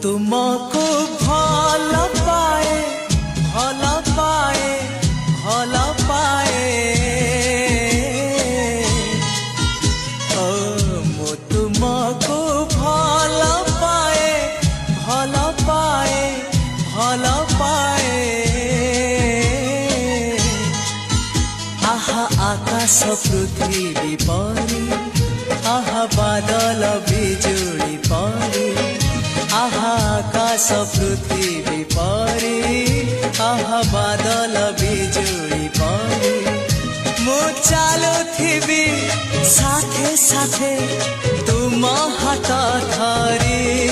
तुमको भल पाए भल पाए भल पाए ओ मु तुमको भल पाए भल पाए भल पाए आहा आकाश पृथ्वी परी आहा बादल बिजुली परी आहा आकाश पृथ्वी परी आहा बादल बिजुली परी मु चालुथिबी साथे साथे तुम हाथ धरी।